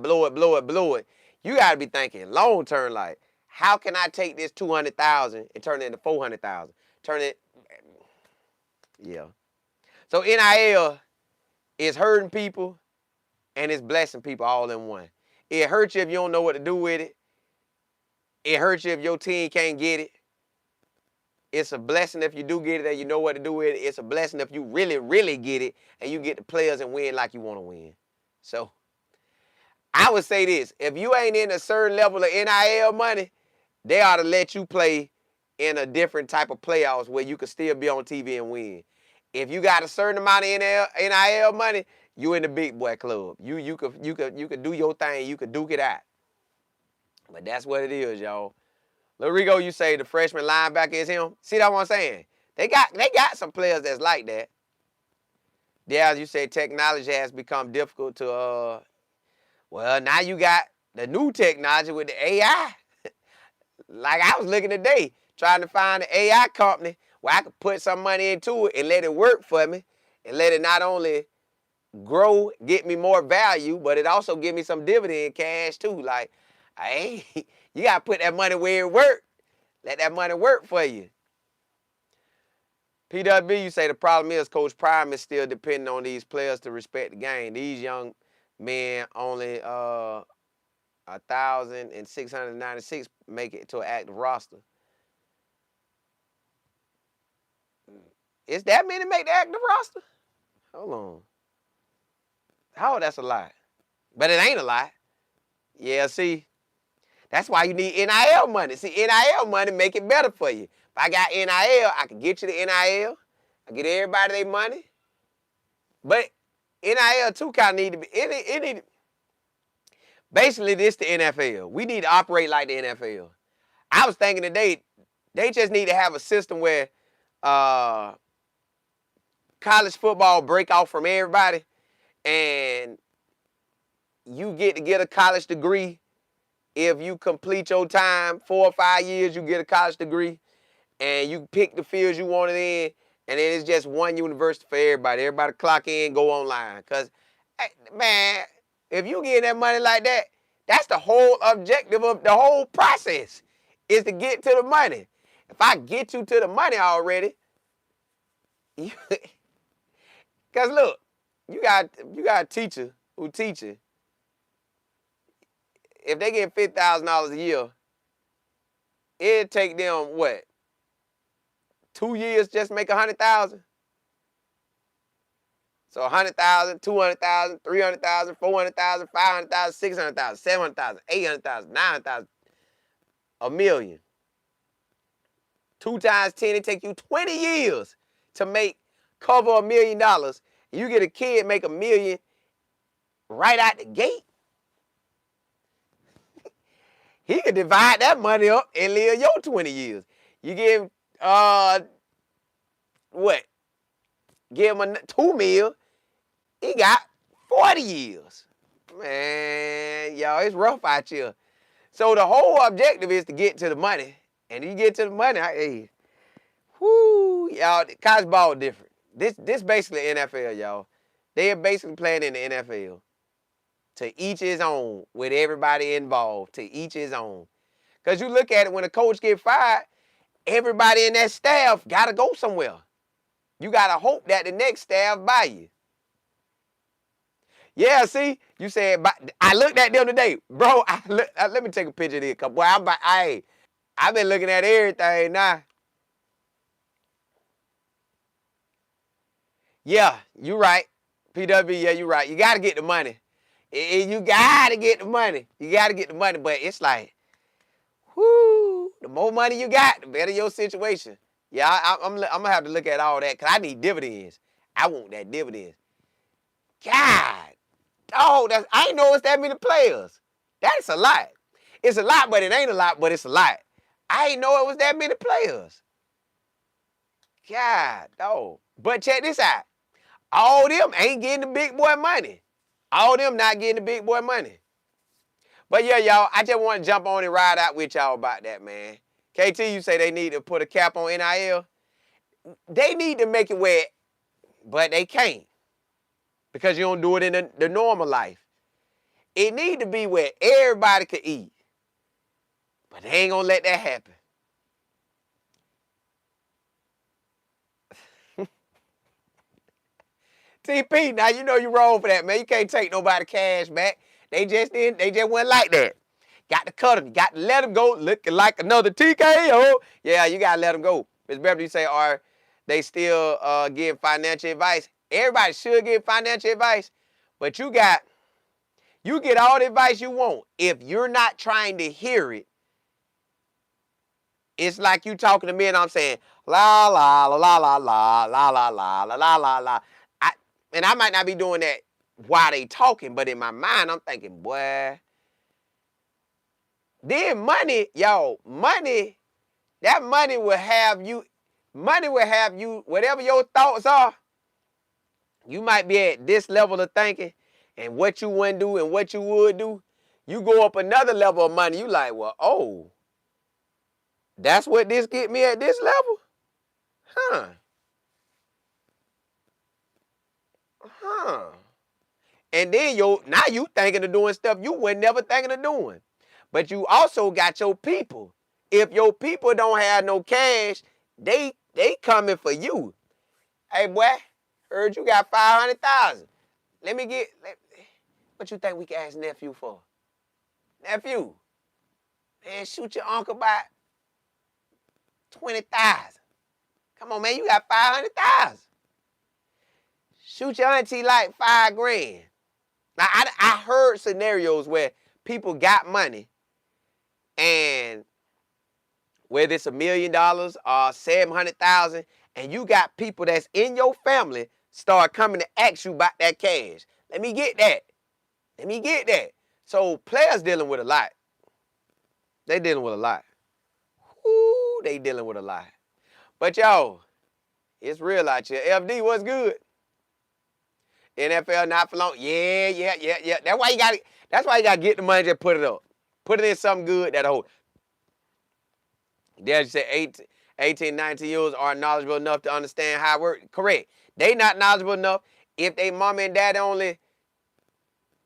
blow it. You got to be thinking long term, like, how can I take this $200,000 and turn it into $400,000? Yeah. So NIL is hurting people and it's blessing people all in one. It hurts you if you don't know what to do with it. It hurts you if your team can't get it. It's a blessing if you do get it and you know what to do with it. It's a blessing if you really, really get it and you get the players and win like you want to win. So I would say this. If you ain't in a certain level of NIL money, they ought to let you play in a different type of playoffs where you can still be on TV and win. If you got a certain amount of NIL money, you in the big boy club. You could do your thing. You could duke it out. But that's what it is, y'all. Larigo, you say the freshman linebacker is him. See that what I'm saying? They got some players that's like that. Yeah, as you say, technology has become difficult to. Well, now you got the new technology with the AI. Like I was looking today, trying to find an AI company where I could put some money into it and let it work for me, and let it not only grow, get me more value, but it also give me some dividend cash too. Like, hey, you gotta put that money where it work. Let that money work for you. PWB, you say the problem is Coach Prime is still depending on these players to respect the game. These young men only 1,696 make it to an active roster. Is that many make the active roster? Hold on. Oh, that's a lie. But it ain't a lie. Yeah, see, that's why you need NIL money. See, NIL money make it better for you. If I got NIL, I can get you the NIL. I get everybody their money. But NIL too kind of need to be, it need, basically this the NFL. We need to operate like the NFL. I was thinking today, they just need to have a system where college football break off from everybody and you get to get a college degree. If you complete your time, 4 or 5 years, you get a college degree, and you pick the fields you wanted in, and then it's just one university for everybody. Everybody clock in, go online. Because, man, if you get that money like that, that's the whole objective of the whole process, is to get to the money. If I get you to the money already, because look, you got a teacher who teaches. If they get $50,000 a year, it'd take them, what, 2 years just to make 100,000? So 100,000, 200,000, 300,000, 400,000, 500,000, 600,000, 700,000, 800,000, 900,000, $1 million. 2 times 10, it take you 20 years to cover $1 million. You get a kid make $1 million right out the gate. He could divide that money up and live your 20 years. You give him, what? Give him $2 million. He got 40 years. Man, y'all, it's rough out here. So the whole objective is to get to the money. And you get to the money, hey, whoo, y'all, college ball different. This basically NFL, y'all. They're basically playing in the NFL. To each his own, with everybody involved, to each his own. Because you look at it, when a coach get fired, everybody in that staff got to go somewhere. You got to hope that the next staff buy you. Yeah, see, you said, I looked at them today. Bro, let me take a picture of this. Boy, I've been looking at everything now. Yeah, you right. PW, yeah, you right. You got to get the money. You got to get the money. You got to get the money, but it's like, whoo, the more money you got, the better your situation. Yeah, I'm going to have to look at all that because I need dividends. I want that dividends. God, I ain't know it's that many players. That's a lot. It's a lot, but it ain't a lot, but it's a lot. I ain't know it was that many players. God, dog. But check this out. All them ain't getting the big boy money. All them not getting the big boy money. But yeah, y'all, I just want to jump on and ride out with y'all about that, man. KT, you say they need to put a cap on NIL. They need to make it where, but they can't. Because you don't do it in the normal life. It need to be where everybody can eat. But they ain't going to let that happen. TP, now you know you wrong for that, man. You can't take nobody cash back. They just went like that. Got to cut them. You got to let them go looking like another TKO. Yeah, you got to let them go. Ms. Beverly, you say, are they still give financial advice? Everybody should give financial advice, but you get all the advice you want. If you're not trying to hear it, it's like you talking to me and I'm saying, la, la, la, la, la, la, la, la, la, la, la, la, la. And I might not be doing that while they talking, but in my mind, I'm thinking, boy. Then money, y'all, that money will have you, whatever your thoughts are, you might be at this level of thinking and what you wouldn't do and what you would do. You go up another level of money, you like, well, oh, that's what this get me at this level? Huh. And then now you thinking of doing stuff you were never thinking of doing. But you also got your people. If your people don't have no cash, they coming for you. Hey boy, heard you got 500,000. What you think we can ask nephew for? Nephew, man, shoot your uncle by 20,000. Come on, man, you got 500,000. Shoot your auntie like $5,000. Now, I heard scenarios where people got money, and whether it's $1 million or 700,000, and you got people that's in your family start coming to ask you about that cash. Let me get that. Let me get that. So players dealing with a lot. They dealing with a lot. Ooh, they dealing with a lot. But yo, it's real out here. FD, what's good? NFL not for long. Yeah. That's why you gotta get the money and put it up. Put it in something good that hold. Dad said 18, 19 years old are knowledgeable enough to understand how it works. Correct. They not knowledgeable enough. If they mom and dad only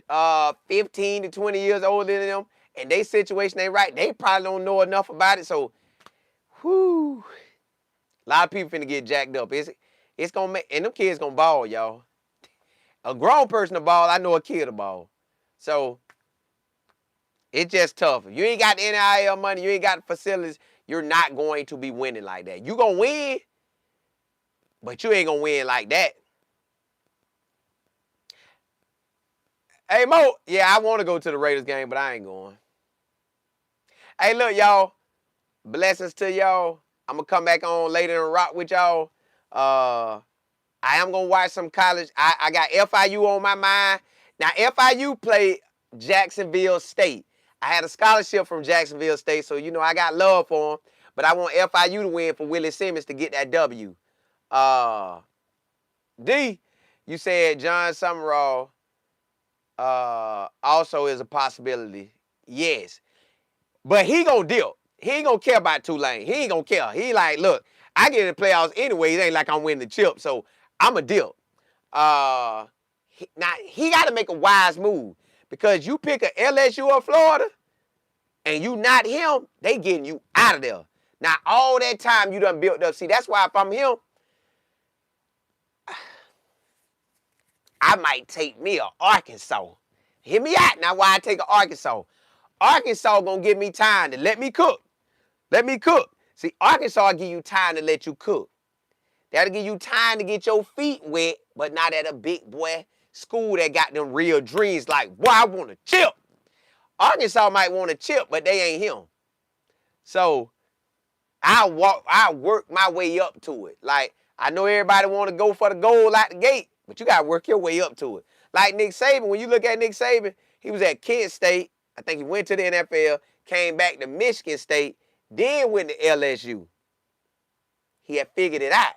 15 to 20 years older than them, and they situation ain't right, they probably don't know enough about it. So, whoo, a lot of people finna get jacked up. It's gonna make, and them kids gonna ball, y'all. A grown person to ball, I know a kid to ball. So, it's just tough. If you ain't got the NIL money, you ain't got the facilities, you're not going to be winning like that. You gonna win, but you ain't gonna win like that. Hey, Mo, yeah, I want to go to the Raiders game, but I ain't going. Hey, look, y'all, blessings to y'all. I'm going to come back on later and rock with y'all. I am going to watch some college. I got FIU on my mind. Now, FIU played Jacksonville State. I had a scholarship from Jacksonville State, so, I got love for them. But I want FIU to win for Willie Simmons to get that W. D, you said John Summerall also is a possibility. Yes. But he gonna dip. He ain't gonna care about Tulane. He ain't gonna care. He like, look, I get in the playoffs anyway. It ain't like I'm winning the chip, so I'm a dip. Now, he got to make a wise move, because you pick a LSU or Florida, and you not him, they getting you out of there. Now, all that time you done built up. See, that's why if I'm him, I might take me a Arkansas. Hear me out now why I take an Arkansas. Arkansas gonna give me time to let me cook. Let me cook. See, Arkansas give you time to let you cook. That'll give you time to get your feet wet, but not at a big boy school that got them real dreams like, boy, I want a chip. Arkansas might want a chip, but they ain't him. So I work my way up to it. Like, I know everybody want to go for the goal out the gate, but you got to work your way up to it. Like Nick Saban, when you look at Nick Saban, he was at Kent State. I think he went to the NFL, came back to Michigan State, then went to LSU. He had figured it out.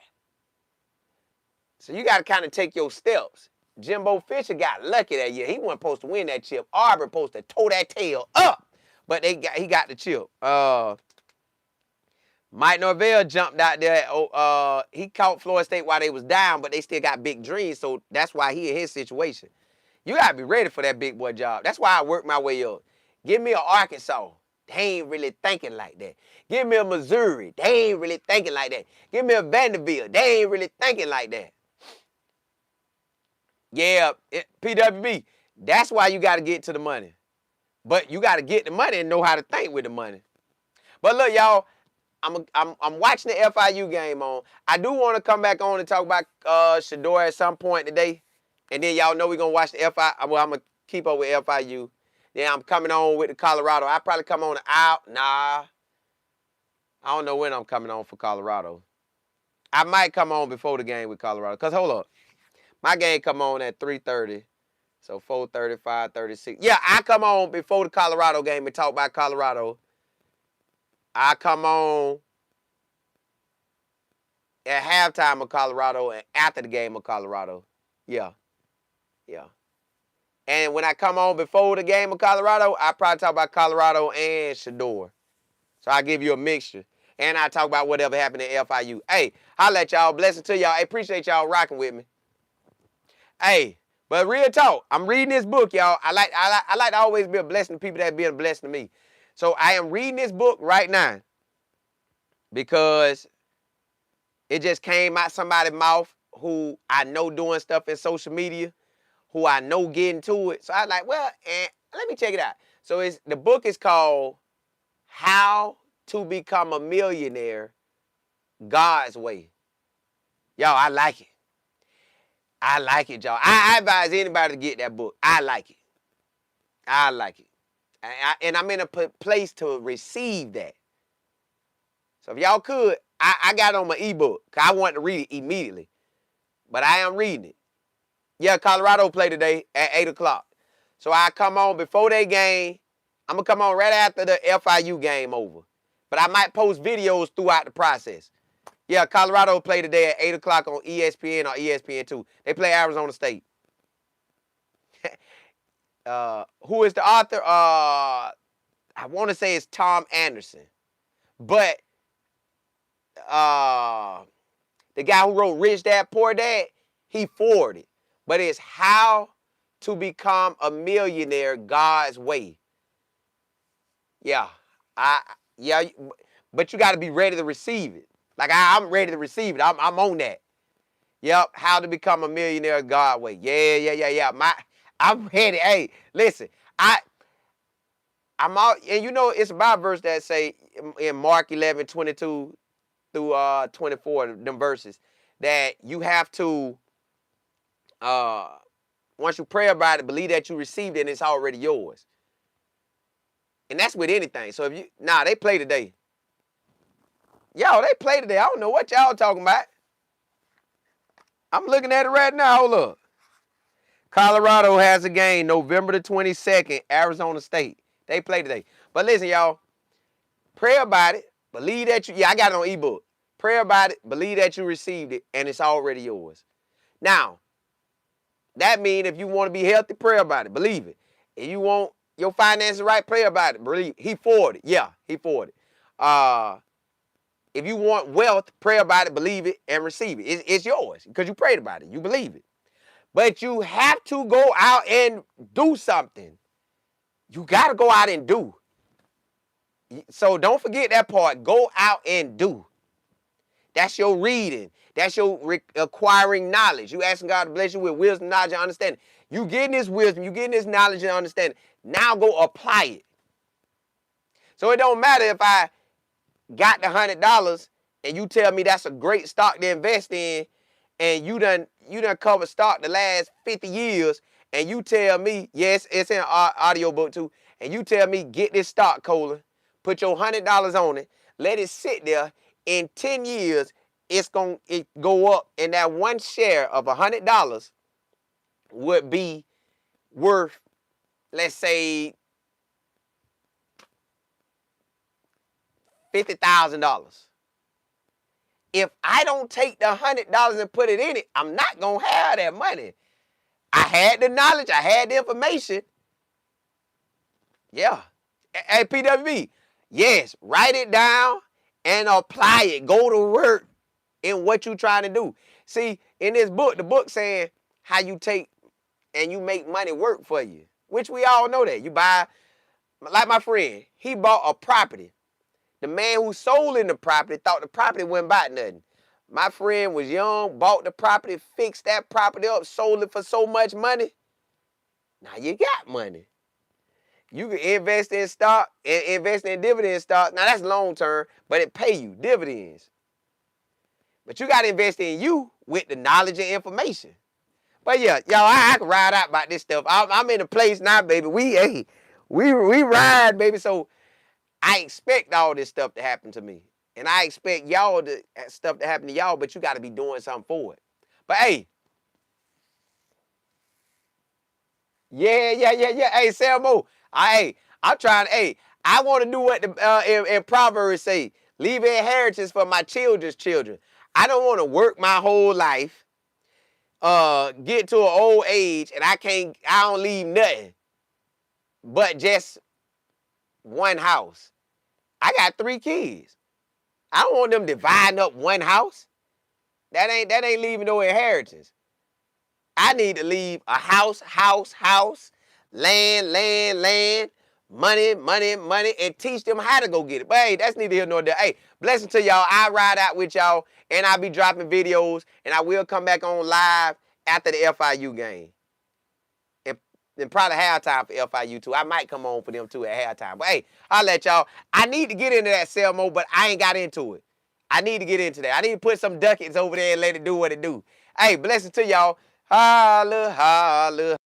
So you got to kind of take your steps. Jimbo Fisher got lucky that year. He wasn't supposed to win that chip. Auburn supposed to toe that tail up, but he got the chip. Mike Norvell jumped out there. He caught Florida State while they was down, but they still got big dreams, so that's why he in his situation. You got to be ready for that big boy job. That's why I work my way up. Give me an Arkansas. They ain't really thinking like that. Give me a Missouri. They ain't really thinking like that. Give me a Vanderbilt. They ain't really thinking like that. Yeah, PWB, that's why you got to get to the money. But you got to get the money and know how to think with the money. But look, y'all, I'm watching the FIU game on. I do want to come back on and talk about Shador at some point today. And then y'all know we're going to watch the FIU. Well, I'm going to keep up with FIU. Then I'm coming on with the Colorado. I probably come on out. Nah. I don't know when I'm coming on for Colorado. I might come on before the game with Colorado. Because hold up. My game come on at 3:30. So 4:30, 5:36. Yeah, I come on before the Colorado game and talk about Colorado. I come on at halftime of Colorado and after the game of Colorado. Yeah. And when I come on before the game of Colorado, I probably talk about Colorado and Shador. So I give you a mixture. And I talk about whatever happened at FIU. Hey, holla at y'all. Blessings to y'all. I appreciate y'all rocking with me. Hey, But real talk, I'm reading this book, y'all. I like to always be a blessing to people that be a blessing to me. So I am reading this book right now because it just came out somebody's mouth who I know doing stuff in social media, who I know getting to it. So I was like, well, let me check it out. So the book is called How to Become a Millionaire God's Way. Y'all, I like it. I like it, y'all. I advise anybody to get that book. I like it. I like it. And I'm in a place to receive that. So if y'all could, I got it on my ebook because I want to read it immediately. But I am reading it. Yeah, Colorado play today at 8 o'clock. So I come on before they game. I'm going to come on right after the FIU game over. But I might post videos throughout the process. Yeah, Colorado play today at 8 o'clock on ESPN or ESPN2. They play Arizona State. Who is the author? I want to say it's Tom Anderson. But the guy who wrote Rich Dad, Poor Dad, he forwarded. But it's How to Become a Millionaire God's Way. Yeah. But you got to be ready to receive it. Like I'm ready to receive it. I'm on that. Yep. How to Become a Millionaire God's Way. Yeah. I'm ready. Hey, listen. I'm out, and you know it's about verse that say in Mark 11:22 through 24, them verses, that you have to once you pray about it, believe that you received it and it's already yours. And that's with anything. So if they play today. Yo, they play today. I don't know what y'all talking about. I'm looking at it right now. Hold up. Colorado has a game November the 22nd, Arizona State. They play today. But listen, y'all, pray about it. Believe that I got it on ebook. Pray about it. Believe that you received it and it's already yours. Now, that means if you want to be healthy, pray about it. Believe it. If you want your finances right, pray about it. Believe it. He forwarded. Yeah, he forwarded. If you want wealth, pray about it, believe it, and receive it. It's yours because you prayed about it. You believe it. But you have to go out and do something. You got to go out and do. So don't forget that part. Go out and do. That's your reading. That's your acquiring knowledge. You asking God to bless you with wisdom, knowledge, and understanding. You getting this wisdom. You getting this knowledge and understanding. Now go apply it. So it don't matter if I got the $100 and you tell me that's a great stock to invest in, and you done covered stock the last 50 years, and you tell me, yes, it's in audio book too, and you tell me get this stock, Colin, put your $100 on it, let it sit there. In 10 years, it's going to go up, and that one share of $100 would be worth, let's say, $50,000. If I don't take the $100 and put it in it, I'm not going to have that money. I had the knowledge. I had the information. Yeah. Hey, PWB, yes, write it down and apply it. Go to work in what you're trying to do. See, in this book, the book saying how you take and you make money work for you, which we all know that. You buy, like my friend, he bought a property. The man who sold in the property thought the property wasn't about nothing. My friend was young, bought the property, fixed that property up, sold it for so much money. Now you got money. You can invest in stock and invest in dividend stock. Now that's long term, but it pay you dividends. But you got to invest in you with the knowledge and information. But yeah, y'all, I can ride out about this stuff. I'm in a place now, baby. We ride, baby. So I expect all this stuff to happen to me. And I expect y'all stuff to happen to y'all, but you got to be doing something for it. But hey. Yeah. Hey, Selmo. I'm trying. Hey, I want to do what in Proverbs say. Leave inheritance for my children's children. I don't want to work my whole life, get to an old age, and I don't leave nothing but just one house. I got 3 kids. I don't want them dividing up one house. That ain't leaving no inheritance. I need to leave a house, land, money, and teach them how to go get it. But hey, that's neither here nor there. Hey, blessing to y'all. I ride out with y'all, and I'll be dropping videos, and I will come back on live after the FIU game. And probably halftime for FIU too. I might come on for them too at halftime. But hey, I'll let y'all. I need to get into that sell mode, but I ain't got into it. I need to get into that. I need to put some ducats over there and let it do what it do. Hey, blessing to y'all. Holla, holla.